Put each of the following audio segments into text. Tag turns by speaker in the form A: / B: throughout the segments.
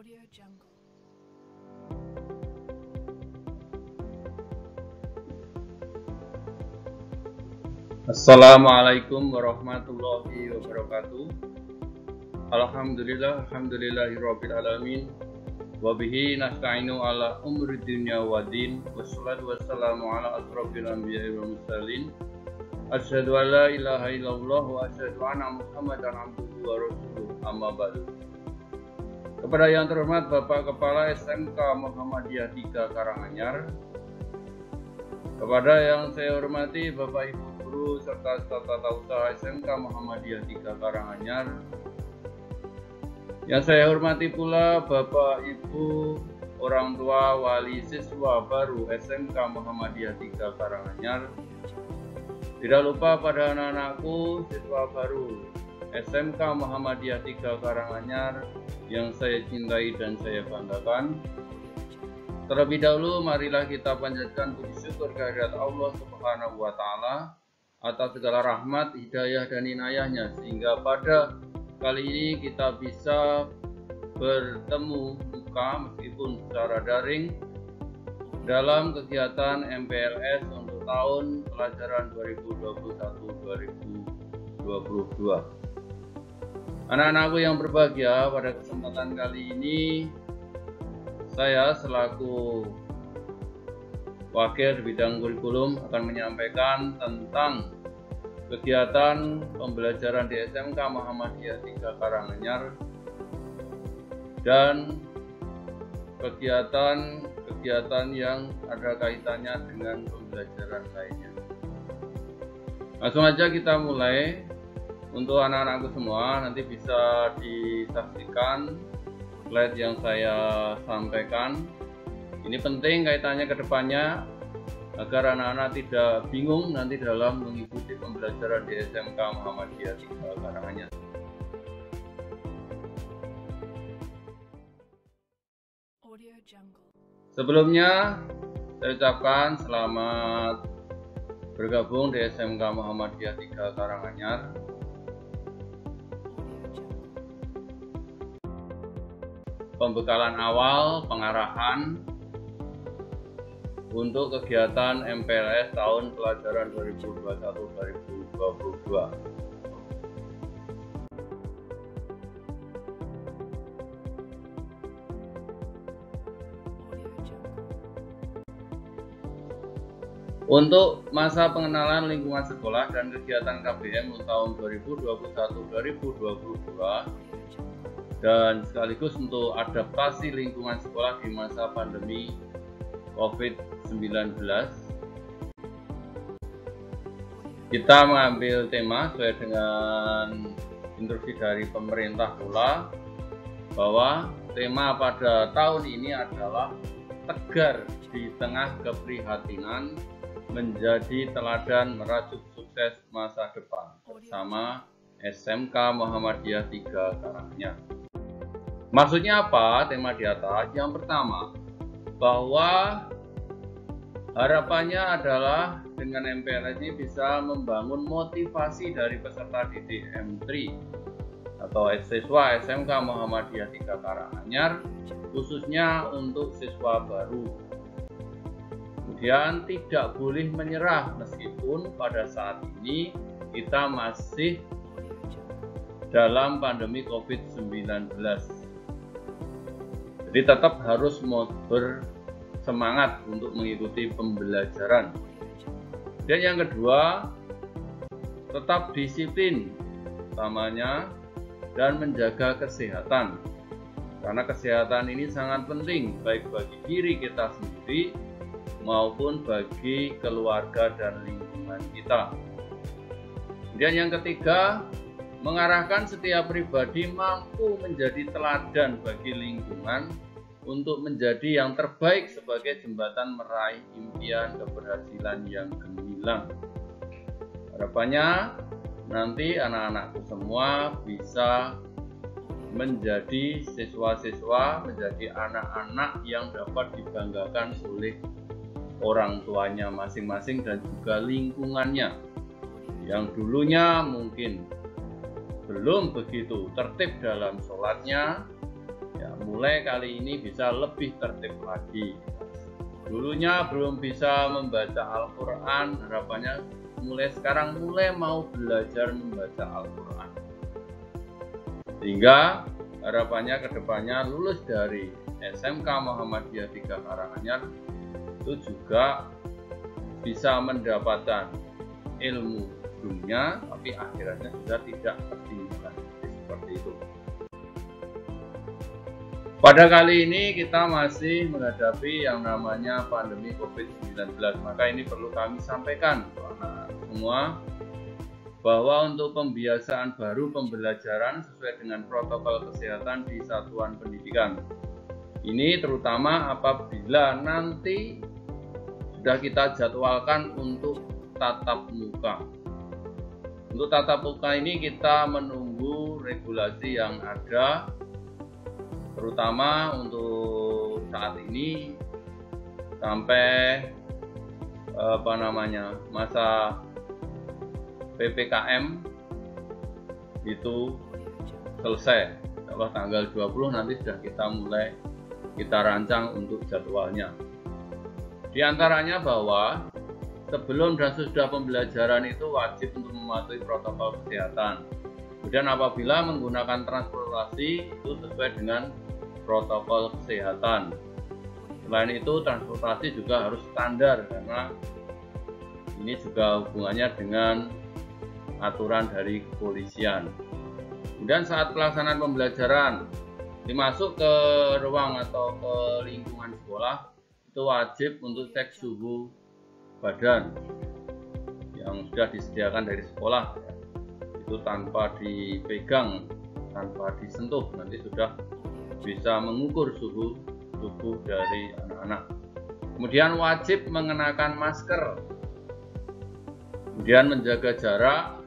A: Audio Jungle.
B: Assalamualaikum warahmatullahi wabarakatuh. Alhamdulillahirabbil alamin. Wa bihi nasta'inu ala umuri dunya waddin. Wassalatu wassalamu ala asrofil anbiya'i wal mursalin. Asyhadu an la ilaha illallah wa asyhadu anna Muhammadan abduhu wa rasuluh. Amma ba'du. Kepada yang terhormat Bapak Kepala SMK Muhammadiyah 3 Karanganyar, kepada yang saya hormati Bapak Ibu Guru serta staf tata usaha SMK Muhammadiyah 3 Karanganyar, yang saya hormati pula Bapak Ibu orang tua wali siswa baru SMK Muhammadiyah 3 Karanganyar, tidak lupa pada anak-anakku siswa baru SMK Muhammadiyah 3 Karanganyar yang saya cintai dan saya banggakan. Terlebih dahulu marilah kita panjatkan puji syukur kehadirat Allah Subhanahu wa Ta'ala atas segala rahmat, hidayah dan inayahnya, sehingga pada kali ini kita bisa bertemu muka meskipun secara daring dalam kegiatan MPLS untuk tahun pelajaran 2021-2022. Anak-anakku yang berbahagia, pada kesempatan kali ini saya selaku wakil di bidang kurikulum akan menyampaikan tentang kegiatan pembelajaran di SMK Muhammadiyah 3 Karanganyar dan kegiatan yang ada kaitannya dengan pembelajaran lainnya. Langsung aja kita mulai. Untuk anak-anakku semua, nanti bisa disaksikan slide yang saya sampaikan. Ini penting kaitannya ke depannya agar anak-anak tidak bingung nanti dalam mengikuti pembelajaran di SMK Muhammadiyah 3 Karanganyar.
A: Audio Jungle.
B: Sebelumnya saya ucapkan selamat bergabung di SMK Muhammadiyah 3 Karanganyar. Pembekalan awal pengarahan untuk kegiatan MPLS tahun pelajaran 2021-2022. Untuk masa pengenalan lingkungan sekolah dan kegiatan KBM untuk tahun 2021-2022 dan sekaligus untuk adaptasi lingkungan sekolah di masa pandemi COVID-19, kita mengambil tema sesuai dengan instruksi dari pemerintah pula, bahwa tema pada tahun ini adalah tegar di tengah keprihatinan, menjadi teladan merajut sukses masa depan bersama SMK Muhammadiyah 3 Karanganyar. Maksudnya apa tema di atas? Yang pertama, bahwa harapannya adalah dengan MPLS ini bisa membangun motivasi dari peserta didik M3 atau siswa SMK Muhammadiyah 3 Karanganyar, khususnya untuk siswa baru. Kemudian tidak boleh menyerah meskipun pada saat ini kita masih dalam pandemi COVID-19. Jadi tetap harus bersemangat untuk mengikuti pembelajaran. Dan yang kedua, tetap disiplin utamanya dan menjaga kesehatan. Karena kesehatan ini sangat penting baik bagi diri kita sendiri maupun bagi keluarga dan lingkungan kita. Dan yang ketiga, mengarahkan setiap pribadi mampu menjadi teladan bagi lingkungan untuk menjadi yang terbaik sebagai jembatan meraih impian keberhasilan yang gemilang. Harapannya nanti anak-anakku semua bisa menjadi siswa-siswa, menjadi anak-anak yang dapat dibanggakan oleh orang tuanya masing-masing dan juga lingkungannya, yang dulunya mungkin belum begitu tertib dalam sholatnya, ya, mulai kali ini bisa lebih tertib lagi. Dulunya belum bisa membaca Al-Quran, harapannya mulai sekarang mau belajar membaca Al-Quran. Sehingga harapannya kedepannya lulus dari SMK Muhammadiyah 3 Karanganyar itu juga bisa mendapatkan ilmu dunia, tapi akhiratnya juga tidak ketinggalan. Seperti itu. Pada kali ini kita masih menghadapi yang namanya pandemi COVID-19, maka ini perlu kami sampaikan kepada semua bahwa untuk pembiasaan baru pembelajaran sesuai dengan protokol kesehatan di satuan pendidikan. Ini terutama apabila nanti sudah kita jadwalkan untuk tatap muka. Untuk tatap muka ini kita menunggu regulasi yang ada, terutama untuk saat ini sampai masa PPKM itu selesai. Kalau tanggal 20 nanti sudah kita rancang untuk jadwalnya. Di antaranya bahwa sebelum dan sesudah pembelajaran itu wajib untuk mematuhi protokol kesehatan. Kemudian apabila menggunakan transportasi itu sesuai dengan protokol kesehatan. Selain itu transportasi juga harus standar karena ini juga hubungannya dengan aturan dari kepolisian. Kemudian saat pelaksanaan pembelajaran dimasuk ke ruang atau ke lingkungan sekolah itu wajib untuk cek suhu badan yang sudah disediakan dari sekolah, itu tanpa dipegang, tanpa disentuh, nanti sudah bisa mengukur suhu tubuh dari anak-anak. Kemudian wajib mengenakan masker, kemudian menjaga jarak,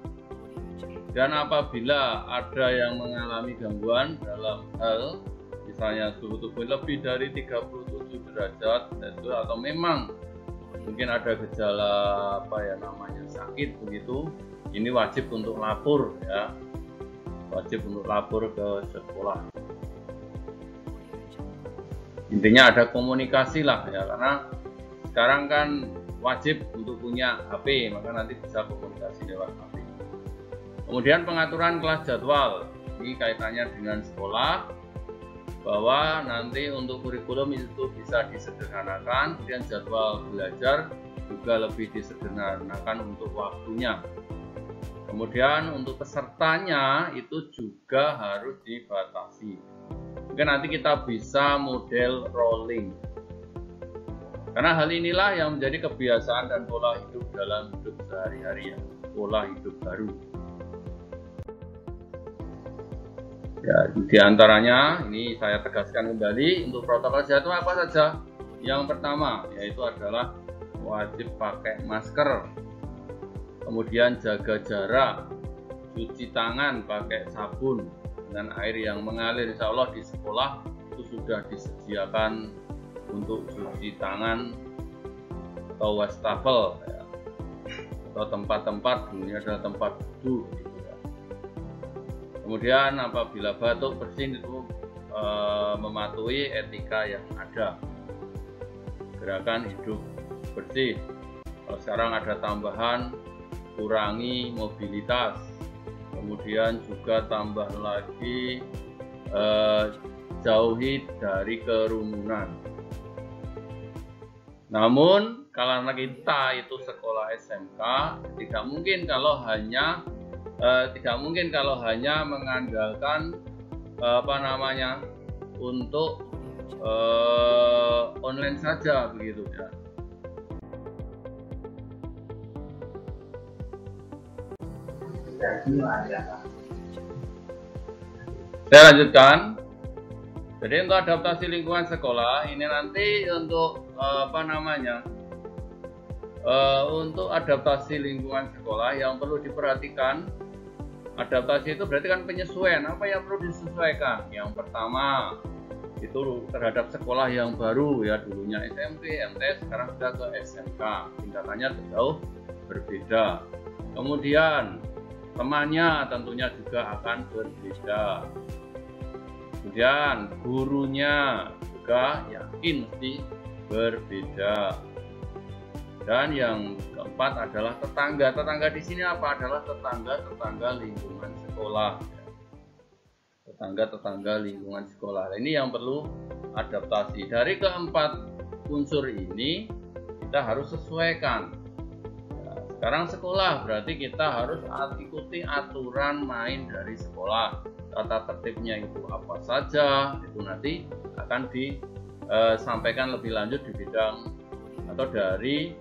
B: dan apabila ada yang mengalami gangguan dalam hal misalnya suhu tubuh lebih dari 37 derajat Celcius atau memang mungkin ada gejala sakit begitu, ini wajib untuk lapor ya, wajib untuk lapor ke sekolah. Intinya ada komunikasi lah ya, karena sekarang kan wajib untuk punya HP, maka nanti bisa komunikasi lewat HP. Kemudian pengaturan kelas jadwal, ini kaitannya dengan sekolah, bahwa nanti untuk kurikulum itu bisa disederhanakan, kemudian jadwal belajar juga lebih disederhanakan untuk waktunya. Kemudian untuk pesertanya itu juga harus dibatasi. Mungkin nanti kita bisa model rolling. Karena hal inilah yang menjadi kebiasaan dan pola hidup dalam hidup sehari-hari ya, pola hidup baru. Ya, di antaranya ini saya tegaskan kembali untuk protokol kesehatan apa saja. Yang pertama yaitu adalah wajib pakai masker, kemudian jaga jarak, cuci tangan pakai sabun dengan air yang mengalir. Insya Allah di sekolah itu sudah disediakan untuk cuci tangan atau wastafel ya, atau tempat-tempat, ini adalah tempat duduk. Kemudian apabila batuk bersin itu mematuhi etika yang ada, gerakan hidup bersih. Kalau sekarang ada tambahan kurangi mobilitas, kemudian juga tambah lagi jauhi dari kerumunan. Namun karena kita itu sekolah SMK, tidak mungkin kalau hanya mengandalkan untuk online saja begitu ya. Saya lanjutkan. Jadi untuk adaptasi lingkungan sekolah ini nanti untuk untuk adaptasi lingkungan sekolah yang perlu diperhatikan. Adaptasi itu berarti kan penyesuaian. Apa yang perlu disesuaikan? Yang pertama itu terhadap sekolah yang baru ya, dulunya SMP, MTS, sekarang sudah ke SMK, tingkatannya jauh berbeda. Kemudian temannya tentunya juga akan berbeda. Kemudian gurunya juga yakin mesti berbeda. Dan yang keempat adalah tetangga. Tetangga di sini apa? Adalah tetangga lingkungan sekolah. Tetangga lingkungan sekolah. Ini yang perlu adaptasi. Dari keempat unsur ini kita harus sesuaikan. Nah, sekarang sekolah berarti kita harus ikuti aturan main dari sekolah. Tata tertibnya itu apa saja, itu nanti akan disampaikan lebih lanjut di bidang atau dari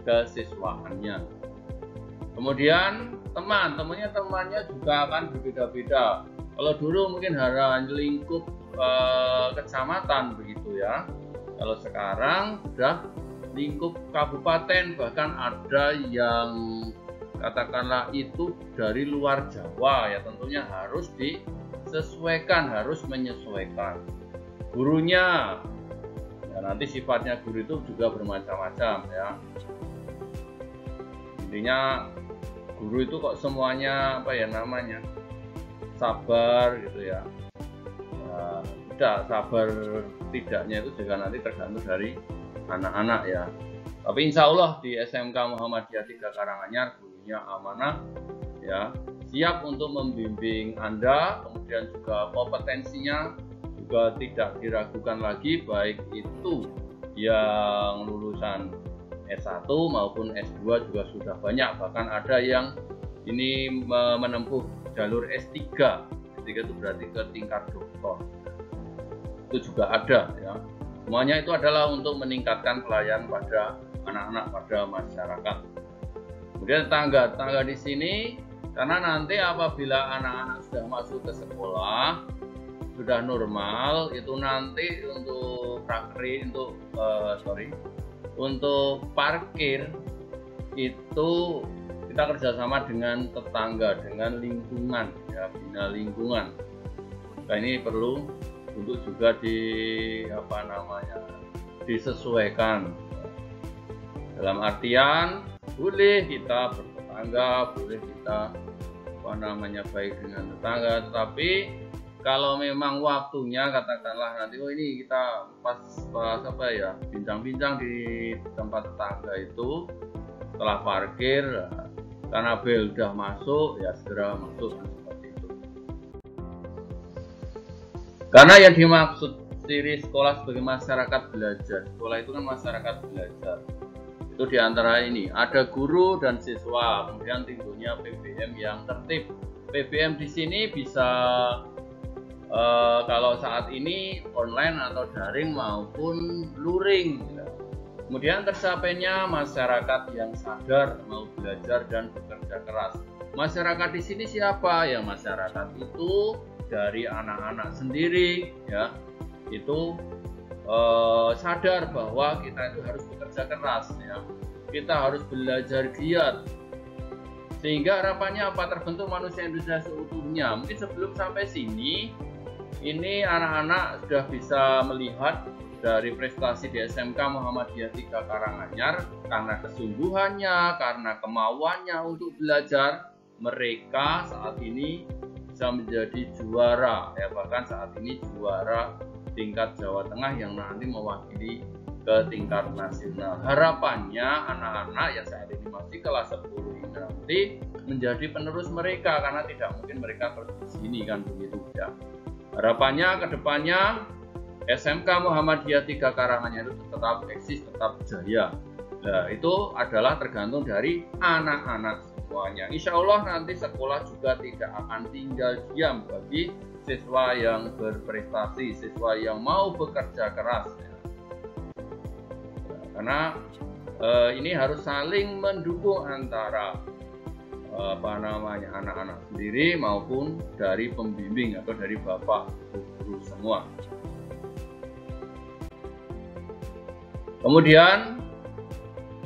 B: kesiswaannya. Kemudian temannya juga akan berbeda-beda. Kalau dulu mungkin hanya lingkup kecamatan begitu ya. Kalau sekarang sudah lingkup kabupaten, bahkan ada yang katakanlah itu dari luar Jawa ya, tentunya harus disesuaikan, harus menyesuaikan. Gurunya ya, nanti sifatnya guru itu juga bermacam-macam ya. Intinya guru itu kok semuanya apa ya namanya sabar gitu ya. Tidak sabar tidaknya itu juga nanti tergantung dari anak-anak ya. Tapi insya Allah di SMK Muhammadiyah 3 Karanganyar gurunya amanah ya, siap untuk membimbing Anda, kemudian juga kompetensinya juga tidak diragukan lagi, baik itu yang lulusan S1 maupun S2 juga sudah banyak, bahkan ada yang ini menempuh jalur S3. S3 itu berarti ke tingkat doktor. Itu juga ada ya. Semuanya itu adalah untuk meningkatkan pelayanan pada anak-anak, pada masyarakat. Kemudian tetangga di sini, karena nanti apabila anak-anak sudah masuk ke sekolah sudah normal, itu nanti untuk parkir itu kita kerjasama dengan tetangga, dengan lingkungan ya, bina lingkungan. Nah, ini perlu untuk juga disesuaikan. Dalam artian boleh kita bertetangga, boleh kita baik dengan tetangga, tetapi kalau memang waktunya katakanlah nanti ini kita pas bincang-bincang di tempat tetangga itu setelah parkir, karena bel udah masuk ya segera masuk seperti itu. Karena yang dimaksud ciri sekolah sebagai masyarakat belajar, sekolah itu kan masyarakat belajar. Itu diantara ini ada guru dan siswa, kemudian timbulnya PBM yang tertib. PBM di sini bisa kalau saat ini online atau daring maupun luring. Kemudian tercapainya masyarakat yang sadar mau belajar dan bekerja keras. Masyarakat di sini siapa? Ya masyarakat itu dari anak-anak sendiri ya, itu sadar bahwa kita itu harus bekerja keras ya, kita harus belajar giat, sehingga harapannya apa? Terbentuk manusia Indonesia seutuhnya. Mungkin sebelum sampai sini ini anak-anak sudah bisa melihat dari prestasi di SMK Muhammadiyah 3 Karanganyar, karena kesungguhannya, karena kemauannya untuk belajar, mereka saat ini bisa menjadi juara ya, bahkan saat ini juara tingkat Jawa Tengah yang nanti mewakili ke tingkat nasional. Harapannya anak-anak yang saat ini masih kelas 10 ini nanti menjadi penerus mereka, karena tidak mungkin mereka terus di sini kan begitu ya. Harapannya ke depannya SMK Muhammadiyah 3 Karanganyar itu tetap eksis, tetap jaya. Nah, itu adalah tergantung dari anak-anak semuanya. Insya Allah nanti sekolah juga tidak akan tinggal diam bagi siswa yang berprestasi, siswa yang mau bekerja keras. Karena ini harus saling mendukung antara anak-anak sendiri maupun dari pembimbing atau dari bapak guru semua. Kemudian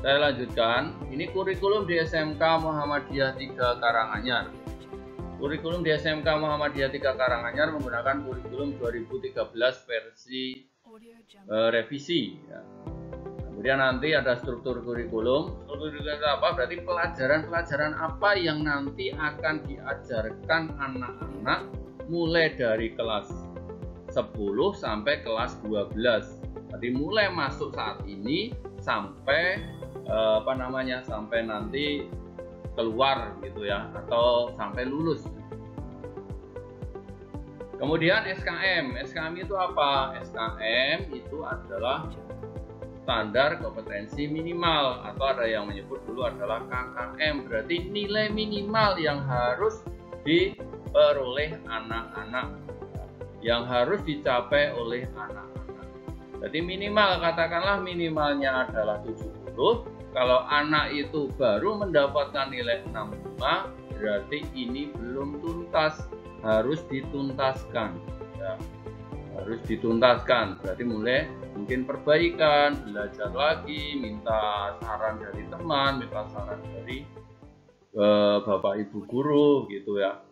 B: saya lanjutkan, ini kurikulum di SMK Muhammadiyah 3 Karanganyar. Kurikulum di SMK Muhammadiyah 3 Karanganyar menggunakan kurikulum 2013 versi revisi ya. Kemudian nanti ada struktur kurikulum. Struktur kurikulum apa? Berarti pelajaran-pelajaran apa yang nanti akan diajarkan anak-anak mulai dari kelas 1 10 sampai kelas 12. Jadi mulai masuk saat ini sampai sampai nanti keluar gitu ya, atau sampai lulus. Kemudian SKM. SKM itu apa? SKM itu adalah standar kompetensi minimal, atau ada yang menyebut dulu adalah KKM. Berarti nilai minimal yang harus diperoleh anak-anak, yang harus dicapai oleh anak-anak. Jadi minimal, katakanlah minimalnya adalah 70. Kalau anak itu baru mendapatkan nilai 65, berarti ini belum tuntas, harus dituntaskan ya. Harus dituntaskan, berarti mulai mungkin perbaikan, belajar lagi, minta saran dari teman, minta saran dari bapak ibu guru gitu ya.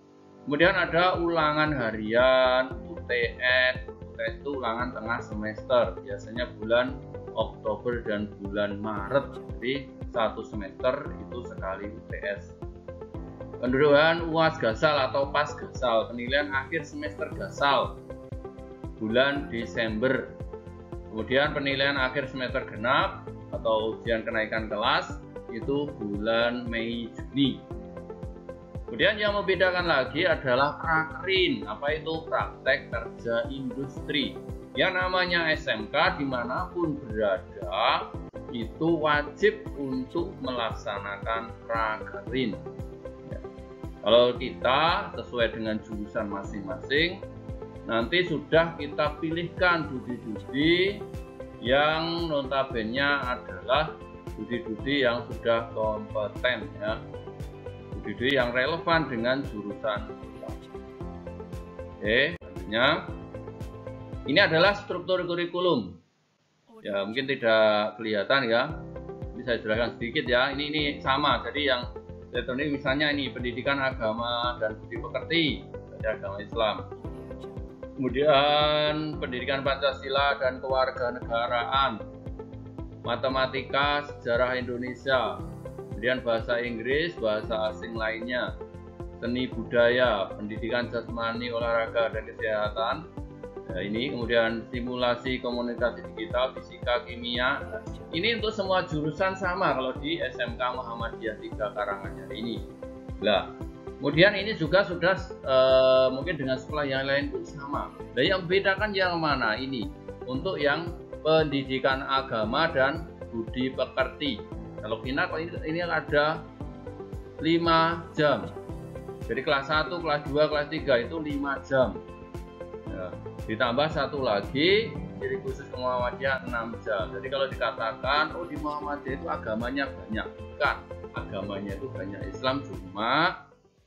B: Kemudian ada ulangan harian, UTS. UTS itu ulangan tengah semester, biasanya bulan Oktober dan bulan Maret. Jadi satu semester itu sekali UTS. Pendudukan UAS Gasal atau PAS Gasal, penilaian akhir semester Gasal, bulan Desember. Kemudian penilaian akhir semester genap atau ujian kenaikan kelas itu bulan Mei Juni. Kemudian yang membedakan lagi adalah prakerin. Apa itu? Praktek kerja industri. Yang namanya SMK dimanapun berada itu wajib untuk melaksanakan prakerin. Ya. Kalau kita sesuai dengan jurusan masing-masing, nanti sudah kita pilihkan studi-studi yang notabene adalah studi-studi yang sudah kompeten ya. Studi yang relevan dengan jurusan kita. Oke, selanjutnya ini adalah struktur kurikulum. Ya, mungkin tidak kelihatan ya. Ini saya jelaskan sedikit ya. Ini sama. Jadi yang ini misalnya ini pendidikan agama dan budi pekerti, jadi agama Islam. Kemudian pendidikan Pancasila dan kewarganegaraan, matematika, sejarah Indonesia, kemudian bahasa Inggris, bahasa asing lainnya, seni budaya, pendidikan jasmani, olahraga dan kesehatan. Nah, ini kemudian simulasi komunikasi digital, fisika, kimia. Nah, ini untuk semua jurusan sama kalau di SMK Muhammadiyah 3 Karanganyar ini. Nah, kemudian ini juga sudah mungkin dengan sekolah yang lain pun sama. Nah, yang bedakan yang mana ini? Untuk yang pendidikan agama dan budi pekerti. Kalau final ini ada 5 jam. Jadi kelas 1, kelas 2, kelas 3 itu 5 jam. Ya, ditambah satu lagi ciri khusus Muhammadiyah 6 jam. Jadi kalau dikatakan oh di Muhammadiyah itu agamanya banyak, bukan. Agamanya itu banyak Islam, cuma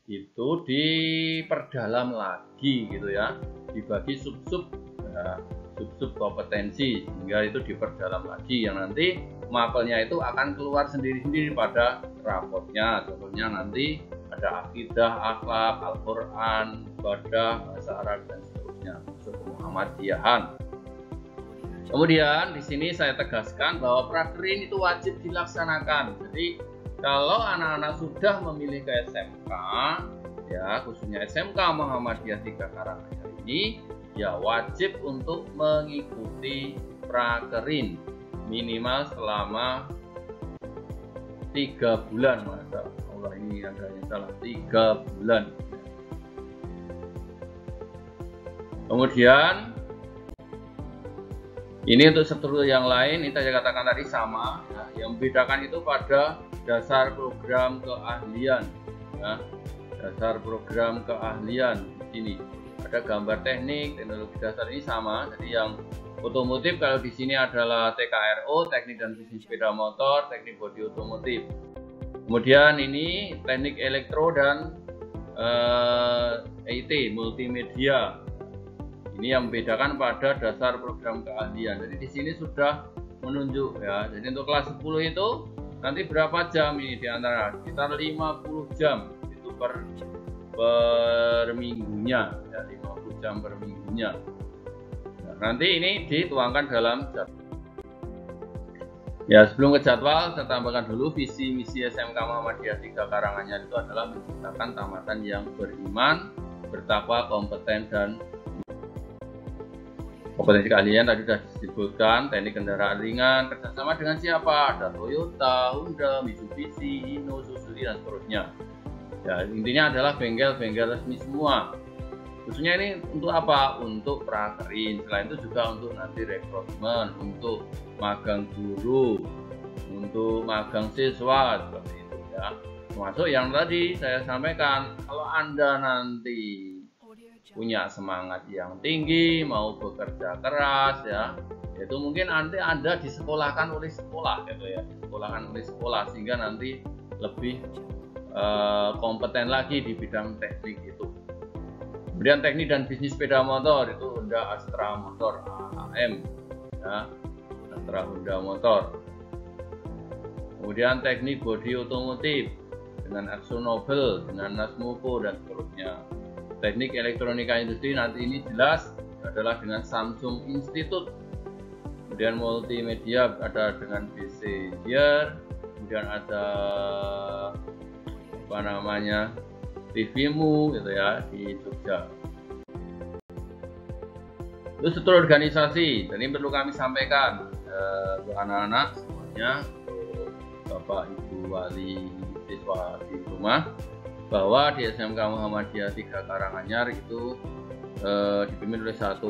B: itu diperdalam lagi gitu ya, dibagi sub-sub ya, sub-sub kompetensi sehingga itu diperdalam lagi yang nanti mapelnya itu akan keluar sendiri-sendiri pada rapotnya. Contohnya nanti ada akidah, akhlak, Al-Quran, ibadah, bahasa Arab dan seterusnya, unsur Muhammadiyahan. Kemudian di sini saya tegaskan bahwa prakerin itu wajib dilaksanakan. Jadi kalau anak-anak sudah memilih ke SMK, ya khususnya SMK Muhammadiyah 3 Karanganyar ini, ya wajib untuk mengikuti prakerin minimal selama 3 bulan. Masa Allah ini ada yang salah, 3 bulan. Kemudian ini untuk struktur yang lain, ini saya katakan tadi sama. Ya, yang membedakan itu pada dasar program keahlian. Ya, dasar program keahlian di sini ada gambar teknik, teknologi dasar ini sama. Jadi yang otomotif kalau di sini adalah TKRO, teknik dan bisnis sepeda motor, teknik bodi otomotif. Kemudian ini teknik elektro dan IT, multimedia. Ini yang membedakan pada dasar program keahlian. Jadi di sini sudah menunjuk ya. Jadi untuk kelas 10 itu nanti berapa jam ini diantara sekitar 50 jam itu per minggunya ya, 50 jam per minggunya. Nah, nanti ini dituangkan dalam jadwal. Ya, sebelum ke jadwal saya tambahkan dulu visi misi SMK Muhammadiyah 3 Karanganyar itu adalah menciptakan tamatan yang beriman, bertakwa, kompeten dan Kompetensi keahlian tadi sudah disebutkan, teknik kendaraan ringan, kerjasama dengan siapa? Ada Toyota, Honda, Mitsubishi, Hino, Suzuki, dan seterusnya. Ya, intinya adalah bengkel-bengkel resmi semua. Khususnya ini untuk apa? Untuk prakerin. Selain itu juga untuk nanti rekrutmen, untuk magang guru, untuk magang siswa, seperti itu ya. Termasuk yang tadi saya sampaikan, kalau Anda nanti punya semangat yang tinggi, mau bekerja keras ya, itu mungkin nanti Anda disekolahkan oleh sekolah gitu ya, disekolahkan oleh sekolah sehingga nanti lebih kompeten lagi di bidang teknik itu. Kemudian teknik dan bisnis sepeda motor itu Honda Astra Motor AM ya, Astra Honda Motor. Kemudian teknik bodi otomotif dengan AkzoNobel, dengan Nasmoko, dan seterusnya. Teknik elektronika industri nanti ini jelas adalah dengan Samsung Institute. Kemudian multimedia ada dengan BC Gear. Kemudian ada apa namanya, TVmu gitu ya, di Jogja. Itu struktur organisasi. Jadi perlu kami sampaikan untuk anak-anak semuanya, Bapak Ibu wali siswa di rumah, bahwa di SMK Muhammadiyah 3 Karanganyar itu dipimpin oleh 1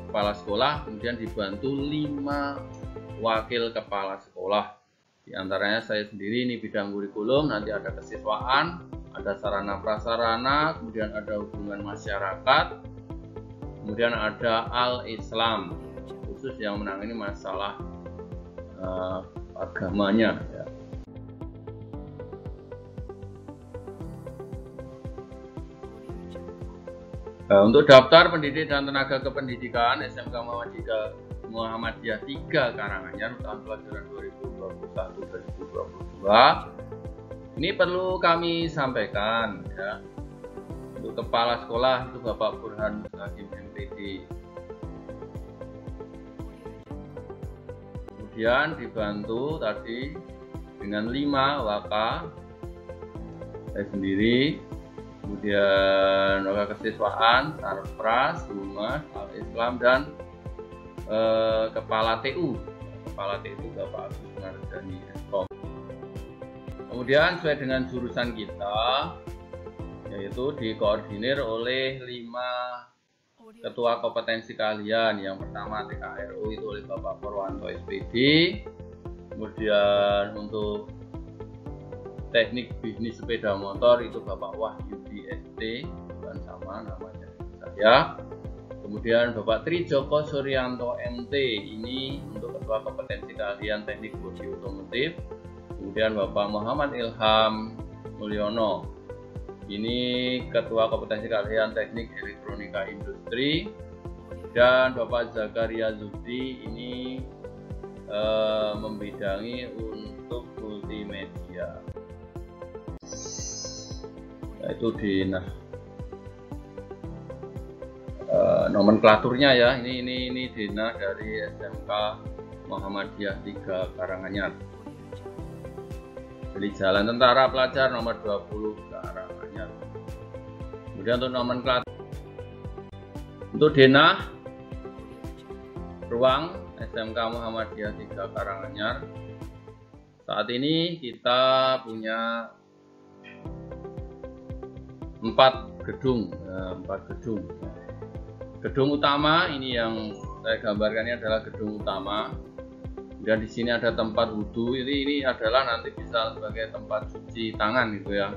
B: kepala sekolah, kemudian dibantu 5 wakil kepala sekolah. Di antaranya saya sendiri, ini bidang kurikulum, nanti ada kesiswaan, ada sarana prasarana, kemudian ada hubungan masyarakat, kemudian ada Al-Islam, khusus yang menangani masalah agamanya ya. Untuk daftar pendidik dan tenaga kependidikan SMK Muhammadiyah 3 Karanganyar tahun pelajaran 2021-2022 ini perlu kami sampaikan ya. Untuk kepala sekolah itu Bapak Burhan Hakim MPD. Kemudian dibantu tadi dengan 5 waka, saya sendiri, kemudian waka kesiswaan, Sarpras, Humas, Al-Islam, dan kepala TU. Kepala TU Bapak Agus Mardani Eskom. Kemudian sesuai dengan jurusan kita, yaitu dikoordinir oleh 5 ketua kompetensi keahlian. Yang pertama TKRU itu oleh Bapak Purwanto SPD. Kemudian untuk teknik bisnis sepeda motor itu Bapak Wahyudi ST, bukan sama namanya saya. Kemudian Bapak Trijoko Suryanto MT, ini untuk ketua kompetensi keahlian teknik bodi otomotif. Kemudian Bapak Muhammad Ilham Mulyono, ini ketua kompetensi keahlian teknik elektronika industri. Dan Bapak Zakaria Zubdi, ini membidangi untuk multimedia, yaitu di nomenklaturnya ya, ini Dina dari SMK Muhammadiyah 3 Karanganyar. Jadi Jalan Tentara Pelajar nomor 20 Karanganyar. Kemudian untuk nomenklatur, untuk denah ruang SMK Muhammadiyah 3 Karanganyar, saat ini kita punya 4 gedung. Gedung utama ini yang saya gambarkan ini adalah gedung utama. Dan di sini ada tempat wudhu. Ini adalah nanti bisa sebagai tempat cuci tangan gitu ya.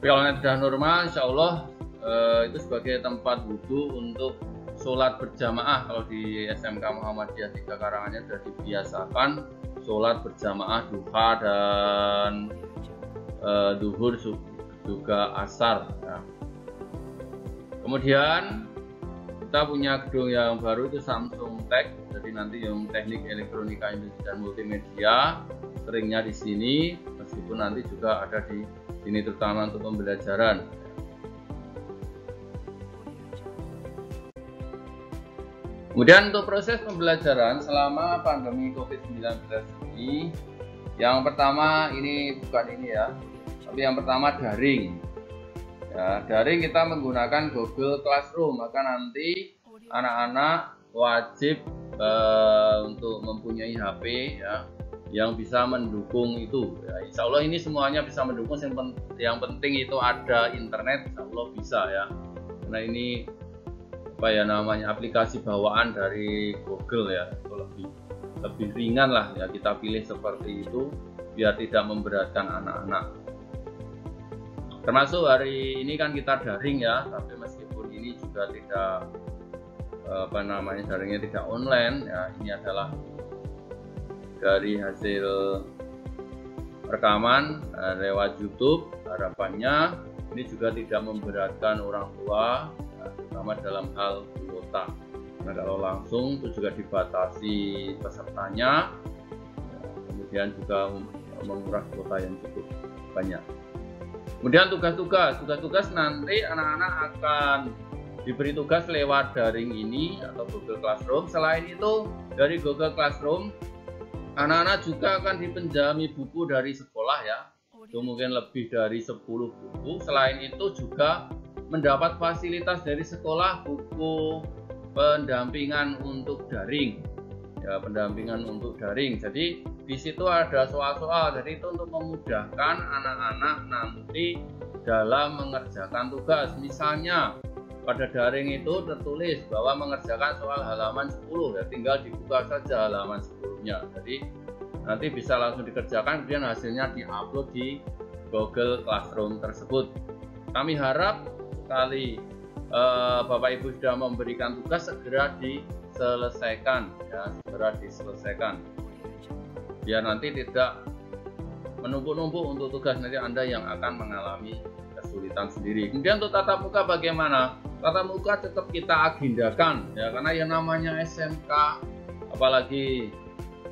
B: Tapi kalau sudah normal, insya Allah itu sebagai tempat wudhu untuk sholat berjamaah. Kalau di SMK Muhammadiyah 3 Karanganyar sudah dibiasakan sholat berjamaah duha dan duhur juga asar ya. Kemudian kita punya gedung yang baru itu Samsung Tech. Jadi nanti yang teknik elektronika industri dan multimedia seringnya di sini, meskipun nanti juga ada di sini terutama untuk pembelajaran. Kemudian untuk proses pembelajaran selama pandemi COVID-19 ini, yang pertama ini bukan ini ya, tapi yang pertama daring. Ya, daring kita menggunakan Google Classroom, maka nanti anak-anak wajib untuk mempunyai HP ya, yang bisa mendukung itu ya. Insya Allah ini semuanya bisa mendukung. Yang penting itu ada internet, insya Allah bisa ya, karena ini apa ya namanya, aplikasi bawaan dari Google ya, itu lebih ringan lah ya, kita pilih seperti itu biar tidak memberatkan anak-anak. Termasuk hari ini kan kita daring ya, tapi meskipun ini juga tidak apa namanya, daringnya tidak online ya, ini adalah dari hasil rekaman lewat YouTube. Harapannya ini juga tidak memberatkan orang tua ya, terutama dalam hal kuota. Nah, kalau langsung itu juga dibatasi pesertanya ya, kemudian juga menguras kuota yang cukup banyak. Kemudian tugas-tugas nanti anak-anak akan diberi tugas lewat daring ini atau Google Classroom. Selain itu, dari Google Classroom anak-anak juga akan dipinjami buku dari sekolah ya, itu mungkin lebih dari 10 buku. Selain itu juga mendapat fasilitas dari sekolah, buku pendampingan untuk daring ya, pendampingan untuk daring. Jadi di situ ada soal-soal, jadi itu untuk memudahkan anak-anak nanti dalam mengerjakan tugas. Misalnya pada daring itu tertulis bahwa mengerjakan soal halaman 10 ya, tinggal dibuka saja halaman 10-nya. Jadi nanti bisa langsung dikerjakan, kemudian hasilnya diupload di Google Classroom tersebut. Kami harap sekali Bapak Ibu sudah memberikan tugas, segera diselesaikan ya, segera diselesaikan biar nanti tidak menumpuk-numpuk untuk tugas, nanti Anda yang akan mengalami kesulitan sendiri. Kemudian untuk tatap muka bagaimana? Tatap muka tetap kita agendakan ya, karena yang namanya SMK, apalagi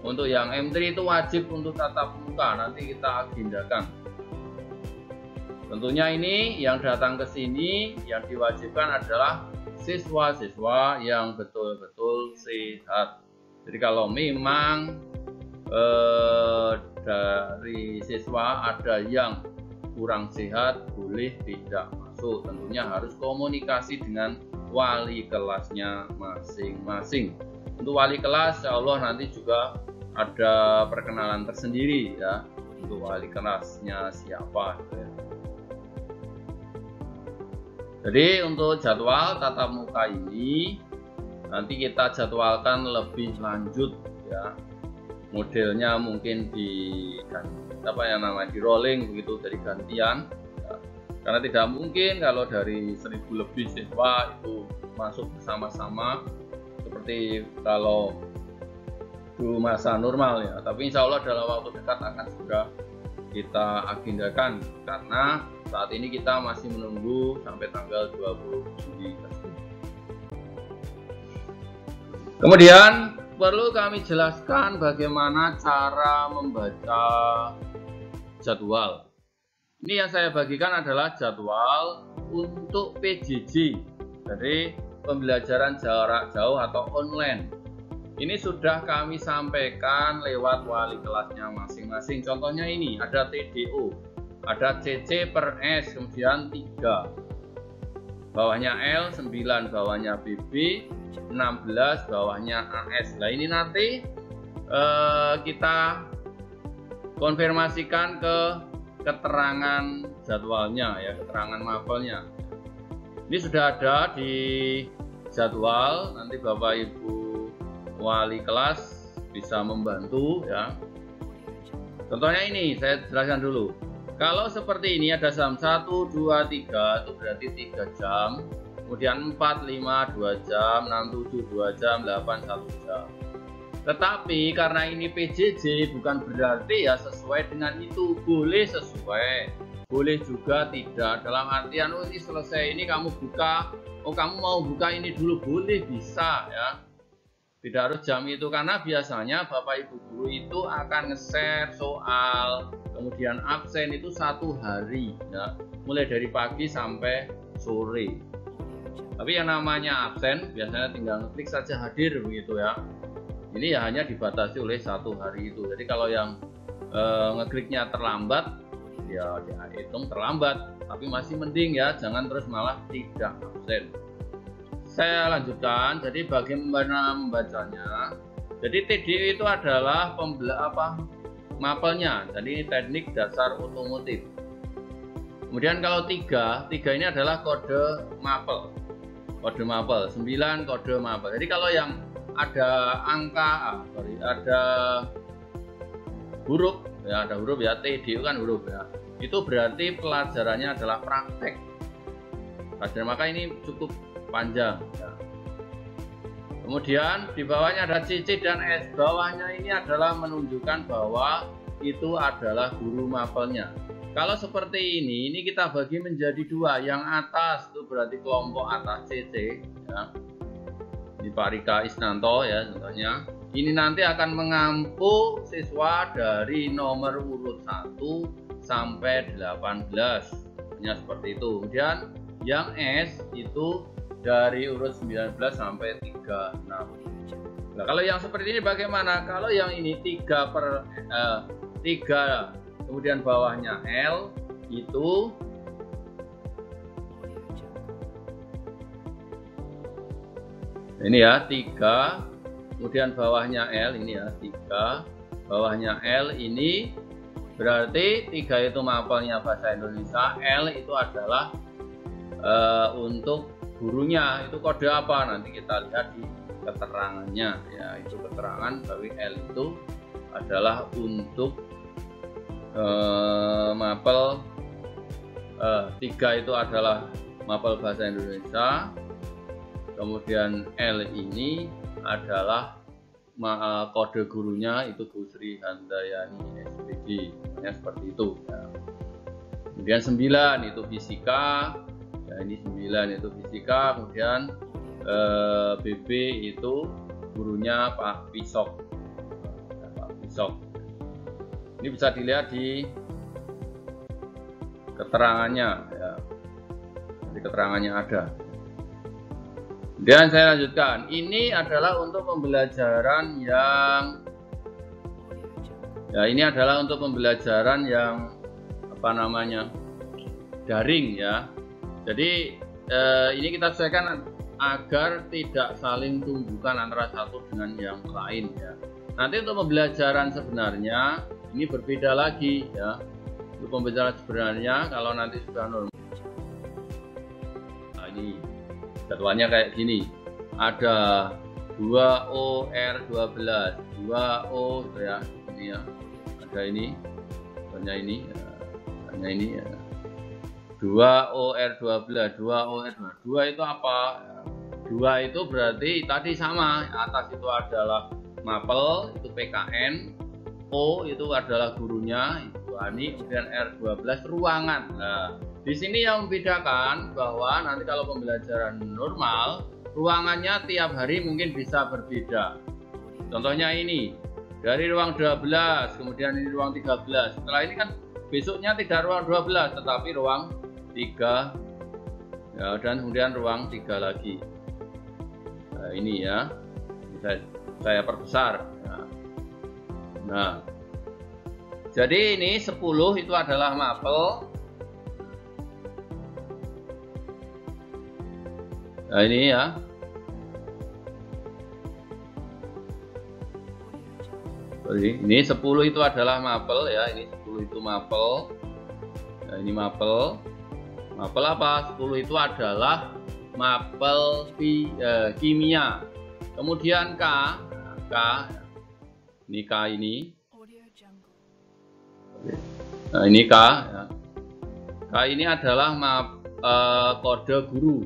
B: untuk yang M3 itu wajib untuk tatap muka, nanti kita agendakan. Tentunya ini yang datang ke sini yang diwajibkan adalah siswa-siswa yang betul-betul sehat. Jadi kalau memang dari siswa ada yang kurang sehat, boleh tidak masuk. Tentunya harus komunikasi dengan wali kelasnya masing-masing. Untuk wali kelas, insya Allah nanti juga ada perkenalan tersendiri ya, untuk wali kelasnya siapa. Jadi untuk jadwal tatap muka ini nanti kita jadwalkan lebih lanjut ya. Modelnya mungkin di rolling begitu, dari gantian ya. Karena tidak mungkin kalau dari 1000 lebih siswa itu masuk bersama-sama seperti kalau dulu masa normal ya. Tapi insya Allah dalam waktu dekat akan segera kita agendakan, karena saat ini kita masih menunggu sampai tanggal 20 Juli tersebut. Kemudian perlu kami jelaskan bagaimana cara membaca jadwal. Ini yang saya bagikan adalah jadwal untuk PJJ, jadi pembelajaran jarak jauh atau online. Ini sudah kami sampaikan lewat wali kelasnya masing-masing. Contohnya ini ada TDO, ada CC per S, kemudian 3, bawahnya L, 9 bawahnya BB, 16 bawahnya AS. Nah ini nanti kita konfirmasikan ke keterangan jadwalnya ya, keterangan mapelnya. Ini sudah ada di jadwal, nanti Bapak Ibu wali kelas bisa membantu ya. Contohnya ini saya jelaskan dulu. Kalau seperti ini ada jam 1, 2, 3 itu berarti 3 jam. Kemudian 4, 5, 2 jam, 6, 7, 2 jam, 8, 1 jam. Tetapi karena ini PJJ bukan berarti ya sesuai dengan itu. Boleh sesuai, boleh juga tidak. Dalam artian oh ini selesai ini kamu buka, oh kamu mau buka ini dulu, boleh, bisa ya. Tidak harus jam itu, karena biasanya Bapak Ibu guru itu akan nge-share soal, kemudian absen itu 1 hari ya, mulai dari pagi sampai sore. Tapi yang namanya absen biasanya tinggal ngeklik saja hadir begitu ya. Ini ya hanya dibatasi oleh 1 hari itu. Jadi kalau yang ngekliknya terlambat ya dihitung terlambat, tapi masih mending ya, jangan terus malah tidak absen. saya lanjutkan. Jadi bagaimana membacanya? Jadi TDO itu adalah mapelnya. Jadi ini teknik dasar otomotif. Kemudian kalau 3 ini adalah kode mapel. Kode mapel, 9 kode mapel. Jadi kalau yang ada angka, ada huruf ya, TDO kan huruf ya. Itu berarti pelajarannya adalah praktek. Maka ini cukup panjang ya. Kemudian di bawahnya ada CC dan S. Bawahnya ini adalah menunjukkan bahwa itu adalah guru mapelnya. Kalau seperti ini kita bagi menjadi 2. Yang atas itu berarti kelompok atas CC ya. Di Pak Rika Isnanto ya contohnya. Ini nanti akan mengampu siswa dari nomor urut 1 sampai 18. Hanya seperti itu. Kemudian yang S itu dari urut 19 sampai 36. Nah, kalau yang seperti ini bagaimana? Kalau yang ini 3 kemudian bawahnya L itu ini ya 3, kemudian bawahnya L ini ya 3, bawahnya L ini berarti 3 itu mapelnya bahasa Indonesia, L itu adalah untuk gurunya. Itu kode apa? Nanti kita lihat di keterangannya ya. Itu keterangan bahwa L itu adalah untuk mapel 3 itu adalah mapel bahasa Indonesia. Kemudian L ini adalah kode gurunya itu Bu Sri Handayani SPD ya, seperti itu ya. Kemudian 9 itu fisika ya, ini 9 itu fisika. Kemudian BB itu gurunya Pak Pisok ya, Pak Pisok. Ini bisa dilihat di keterangannya ya. Di keterangannya ada. Dan saya lanjutkan, ini adalah untuk pembelajaran yang daring ya. Jadi ini kita sesuaikan agar tidak saling tumbukan antara satu dengan yang lain ya. Nanti untuk pembelajaran sebenarnya ini berbeda lagi ya. Untuk pembelajaran sebenarnya kalau nanti sudah normal. Nah, ini jadwalnya kayak gini. Ada 2OR12, 2O ya, ini ya. Ada ini, hanya ini, hanya ini ya. 2OR12, 2OR12. 2 itu apa? 2 itu berarti tadi sama, atas itu adalah mapel, itu PKN, O itu adalah gurunya, Ibu Ani, kemudian R12 ruangan. Nah, di sini yang membedakan bahwa nanti kalau pembelajaran normal, ruangannya tiap hari mungkin bisa berbeda. Contohnya ini, dari ruang 12, kemudian ini ruang 13. Setelah ini kan besoknya tidak ruang 12, tetapi ruang 3 ya, dan kemudian ruang 3 lagi. Nah, ini ya, saya perbesar. Nah, jadi ini 10 itu adalah mapel. Nah, ini ya. Ini 10 itu adalah mapel ya, ini 10 itu mapel. Nah, ini mapel. Mapel apa? 10 itu adalah mapel kimia. Kemudian K. Ini K ini. Nah, ini K ya. K ini adalah kode guru.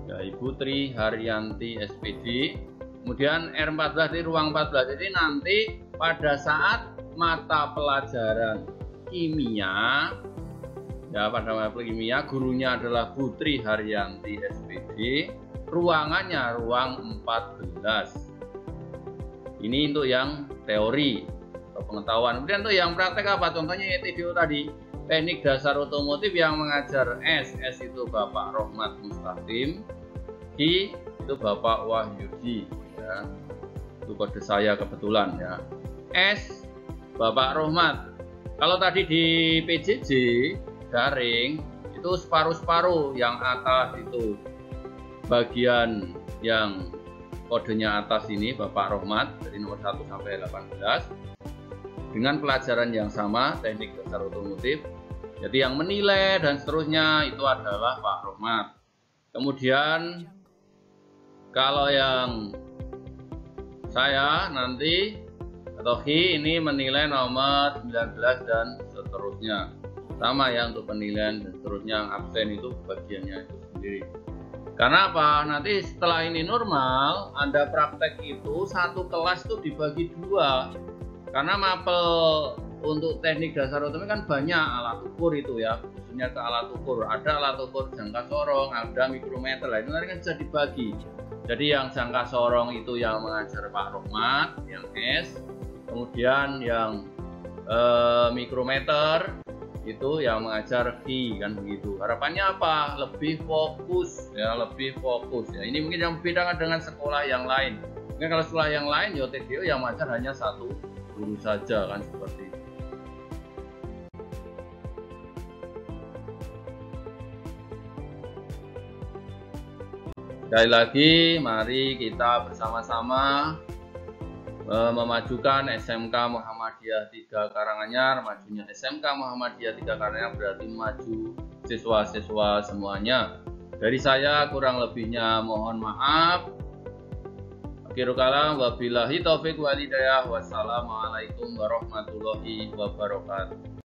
B: Ya, Ibu Tri Haryanti SPD. Kemudian R14 di ruang 14. Jadi nanti pada saat mata pelajaran kimia ya, pada mata kimia gurunya adalah Bu Tri Haryanti SPD, ruangannya ruang 14. Ini untuk yang teori atau pengetahuan. Kemudian untuk yang praktek apa? Contohnya TDO tadi, teknik dasar otomotif yang mengajar S itu Bapak Rohmat Mustaqim, Q itu Bapak Wahyudi ya. Itu kode saya kebetulan ya. S Bapak Rohmat. Kalau tadi di PJJ daring itu separuh-separuh, yang atas itu bagian yang kodenya atas ini Bapak Rohmat dari nomor 1 sampai 18 dengan pelajaran yang sama, teknik dasar otomotif. Jadi yang menilai dan seterusnya itu adalah Pak Rohmat. Kemudian kalau yang saya nanti atau Hi ini menilai nomor 19 dan seterusnya. Sama ya untuk penilaian dan seterusnya, yang absen itu bagiannya itu sendiri. Karena apa? Nanti setelah ini normal, Anda praktek itu satu kelas itu dibagi 2. Karena mapel untuk teknik dasar otomotif kan banyak alat ukur itu ya, khususnya ke alat ukur. Ada alat ukur jangka sorong, ada mikrometer, lah itu nanti kan bisa dibagi. Jadi yang jangka sorong itu yang mengajar Pak Rohmat, yang S. Kemudian yang mikrometer itu yang mengajar Ki, kan begitu. Harapannya apa? Lebih fokus ya, lebih fokus ya. Ini mungkin yang berbeda dengan sekolah yang lain. Mungkin kalau sekolah yang lain ya TDO yang mengajar hanya satu guru saja, kan seperti itu. Sekali lagi, mari kita bersama-sama memajukan SMK Muhammadiyah 3 Karanganyar. Majunya SMK Muhammadiyah 3 Karanganyar berarti maju siswa-siswa semuanya. Dari saya kurang lebihnya mohon maaf. Akhirul kalam, wabillahi taufiq wal hidayah. Wassalamualaikum warahmatullahi wabarakatuh.